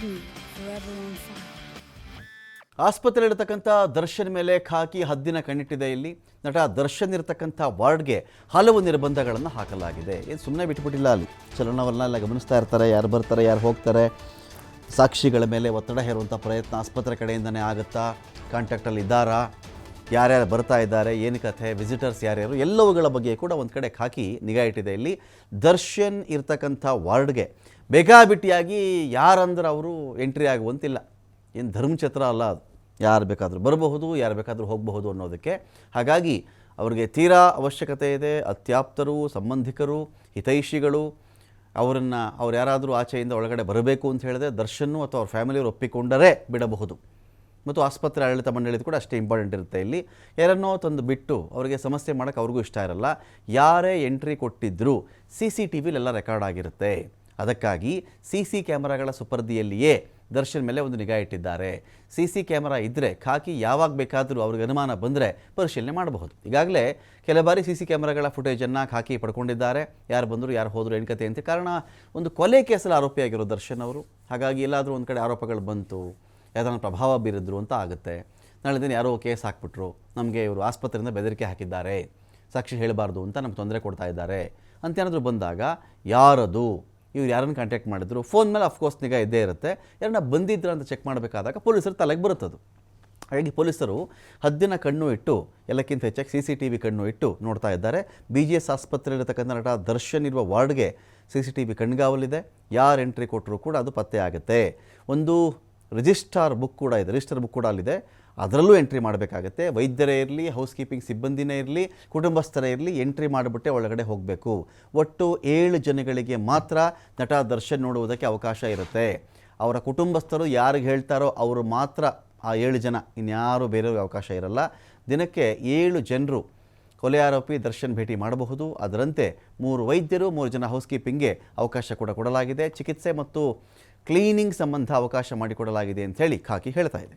me, forever on fire. ಆಸ್ಪತ್ರೆಯಲ್ಲಿರ್ತಕ್ಕಂಥ Darshan ಮೇಲೆ ಖಾಕಿ ಹದ್ದಿನ ಕಣ್ಣಿಟ್ಟಿದೆ. ಇಲ್ಲಿ ನಟ ದರ್ಶನ್ ಇರತಕ್ಕಂಥ ವಾರ್ಡ್ಗೆ ಹಲವು ನಿರ್ಬಂಧಗಳನ್ನು ಹಾಕಲಾಗಿದೆ. ಏನು ಸುಮ್ಮನೆ ಬಿಟ್ಬಿಟ್ಟಿಲ್ಲ, ಅಲ್ಲಿ ಚಲನವಲನ ಗಮನಿಸ್ತಾ ಇರ್ತಾರೆ, ಯಾರು ಬರ್ತಾರೆ ಯಾರು ಹೋಗ್ತಾರೆ, ಸಾಕ್ಷಿಗಳ ಮೇಲೆ ಒತ್ತಡ ಹೇರುವಂಥ ಪ್ರಯತ್ನ ಆಸ್ಪತ್ರೆ ಕಡೆಯಿಂದನೇ ಆಗುತ್ತಾ, ಕಾಂಟ್ಯಾಕ್ಟಲ್ಲಿ ಇದ್ದಾರಾ, ಯಾರ್ಯಾರು ಬರ್ತಾ ಇದ್ದಾರೆ, ಏನು ಕಥೆ, ವಿಸಿಟರ್ಸ್ ಯಾರ್ಯಾರು, ಎಲ್ಲವುಗಳ ಬಗ್ಗೆ ಕೂಡ ಒಂದು ಕಡೆ ಖಾಕಿ ನಿಗಾ ಇಟ್ಟಿದೆ. ಇಲ್ಲಿ ದರ್ಶನ್ ಇರ್ತಕ್ಕಂಥ ವಾರ್ಡ್ಗೆ ಬೇಕಾಬಿಟ್ಟಿಯಾಗಿ ಯಾರಂದ್ರೆ ಅವರು ಎಂಟ್ರಿ ಆಗುವಂತಿಲ್ಲ. ಏನು ಧರ್ಮಛತ್ರ ಅಲ್ಲ ಅದು, ಯಾರು ಬೇಕಾದರೂ ಬರಬಹುದು, ಯಾರು ಬೇಕಾದರೂ ಹೋಗಬಹುದು ಅನ್ನೋದಕ್ಕೆ. ಹಾಗಾಗಿ ಅವರಿಗೆ ತೀರಾ ಅವಶ್ಯಕತೆ ಇದೆ. ಅತ್ಯಾಪ್ತರು, ಸಂಬಂಧಿಕರು, ಹಿತೈಷಿಗಳು ಅವ್ರು ಯಾರಾದರೂ ಆಚೆಯಿಂದ ಒಳಗಡೆ ಬರಬೇಕು ಅಂತ ಹೇಳಿದ್ರೆ ದರ್ಶನ್ನು ಅಥವಾ ಅವ್ರ ಫ್ಯಾಮಿಲಿಯವರು ಒಪ್ಪಿಕೊಂಡರೆ ಬಿಡಬಹುದು. ಮತ್ತು ಆಸ್ಪತ್ರೆ ಆಡಳಿತ ಮಂಡಳಿದು ಕೂಡ ಅಷ್ಟೇ ಇಂಪಾರ್ಟೆಂಟ್ ಇರುತ್ತೆ. ಇಲ್ಲಿ ಯಾರನ್ನೋ ತಂದು ಬಿಟ್ಟು ಅವರಿಗೆ ಸಮಸ್ಯೆ ಮಾಡೋಕ್ಕೆ ಅವ್ರಿಗೂ ಇಷ್ಟ ಇರಲ್ಲ. ಯಾರೇ ಎಂಟ್ರಿ ಕೊಟ್ಟಿದ್ದರೂ CCTVಲೆಲ್ಲ ರೆಕಾರ್ಡ್ ಆಗಿರುತ್ತೆ. ಅದಕ್ಕಾಗಿ CC ಕ್ಯಾಮರಾಗಳ ಸುಪರ್ದಿಯಲ್ಲಿಯೇ ದರ್ಶನ್ ಮೇಲೆ ಒಂದು ನಿಗಾ ಇಟ್ಟಿದ್ದಾರೆ. CC ಕ್ಯಾಮರಾ ಇದ್ದರೆ ಖಾಕಿ ಯಾವಾಗ ಬೇಕಾದರೂ ಅವ್ರಿಗೆ ಅನುಮಾನ ಬಂದರೆ ಪರಿಶೀಲನೆ ಮಾಡಬಹುದು. ಈಗಾಗಲೇ ಕೆಲ ಬಾರಿ CC ಕ್ಯಾಮರಾಗಳ ಫುಟೇಜನ್ನು ಖಾಕಿ ಪಡ್ಕೊಂಡಿದ್ದಾರೆ. ಯಾರು ಬಂದರು, ಯಾರು ಹೋದರು, ಏನು ಕತೆ ಅಂತ. ಕಾರಣ ಒಂದು ಕೊಲೆ ಕೇಸಲ್ಲಿ ಆರೋಪಿಯಾಗಿರೋ ದರ್ಶನ್ ಅವರು. ಹಾಗಾಗಿ ಎಲ್ಲಾದರೂ ಒಂದು ಕಡೆ ಆರೋಪಗಳು ಬಂತು, ಯಾವ್ದಾದ್ರು ಪ್ರಭಾವ ಬೀರಿದ್ರು ಅಂತ ಆಗುತ್ತೆ. ನಾಳೆ ದಿನ ಯಾರೋ ಕೇಸ್ ಹಾಕ್ಬಿಟ್ರು, ನಮಗೆ ಇವರು ಆಸ್ಪತ್ರೆಯಿಂದ ಬೆದರಿಕೆ ಹಾಕಿದ್ದಾರೆ, ಸಾಕ್ಷಿ ಹೇಳಬಾರ್ದು ಅಂತ ನಮ್ಗೆ ತೊಂದರೆ ಕೊಡ್ತಾ ಇದ್ದಾರೆ ಅಂತ ಏನಾದರೂ ಬಂದಾಗ ಯಾರದು, ಇವ್ರು ಯಾರನ್ನು ಕಾಂಟ್ಯಾಕ್ಟ್ ಮಾಡಿದ್ರು, ಫೋನ್ ಮೇಲೆ ಅಫ್ಕೋರ್ಸ್ ನಿಗಾ ಇದ್ದೇ ಇರುತ್ತೆ. ಯಾರನ್ನ ಬಂದಿದ್ರು ಅಂತ ಚೆಕ್ ಮಾಡಬೇಕಾದಾಗ ಪೊಲೀಸರು ತಲೆಗೆ ಬರುತ್ತದು. ಹಾಗಾಗಿ ಪೊಲೀಸರು ಹದ್ದಿನ ಕಣ್ಣು ಇಟ್ಟು, ಎಲ್ಲಕ್ಕಿಂತ ಹೆಚ್ಚಾಗಿ CCTV ಕಣ್ಣು ಇಟ್ಟು ನೋಡ್ತಾ ಇದ್ದಾರೆ. BGS ಆಸ್ಪತ್ರೆಯಲ್ಲಿರ್ತಕ್ಕಂಥ ನಟ ದರ್ಶನ್ ಇರುವ ವಾರ್ಡ್ಗೆ CCTV ಕಣ್ಗಾವಲಿದೆ. ಯಾರು ಎಂಟ್ರಿ ಕೊಟ್ಟರು ಕೂಡ ಅದು ಪತ್ತೆ ಆಗುತ್ತೆ. ಒಂದು ರಿಜಿಸ್ಟರ್ ಬುಕ್ ಕೂಡ ಅಲ್ಲಿದೆ. ಅದರಲ್ಲೂ ಎಂಟ್ರಿ ಮಾಡಬೇಕಾಗತ್ತೆ. ವೈದ್ಯರೇ ಇರಲಿ, ಹೌಸ್ ಕೀಪಿಂಗ್ ಸಿಬ್ಬಂದಿನೇ ಇರಲಿ, ಕುಟುಂಬಸ್ಥರೇ ಇರಲಿ, ಎಂಟ್ರಿ ಮಾಡಿಬಿಟ್ಟೆ ಒಳಗಡೆ ಹೋಗಬೇಕು. ಒಟ್ಟು 7 ಜನಗಳಿಗೆ ಮಾತ್ರ ನಟ ದರ್ಶನ್ ನೋಡುವುದಕ್ಕೆ ಅವಕಾಶ ಇರುತ್ತೆ. ಅವರ ಕುಟುಂಬಸ್ಥರು ಯಾರಿಗೆ ಹೇಳ್ತಾರೋ ಅವರು ಮಾತ್ರ ಆ 7 ಜನ, ಇನ್ಯಾರು ಬೇರೆಯವ್ರಿಗೆ ಅವಕಾಶ ಇರಲ್ಲ. ದಿನಕ್ಕೆ 7 ಜನರು ಕೊಲೆ ಆರೋಪಿ ದರ್ಶನ್ ಭೇಟಿ ಮಾಡಬಹುದು. ಅದರಂತೆ 3 ವೈದ್ಯರು, 3 ಜನ ಹೌಸ್ ಕೀಪಿಂಗ್ಗೆ ಅವಕಾಶ ಕೂಡ ಕೊಡಲಾಗಿದೆ. ಚಿಕಿತ್ಸೆ ಮತ್ತು ಕ್ಲೀನಿಂಗ್ ಸಂಬಂಧ ಅವಕಾಶ ಮಾಡಿಕೊಡಲಾಗಿದೆ ಅಂತ ಹೇಳಿ ಖಾಕಿ ಹೇಳ್ತಾ ಇದೆ.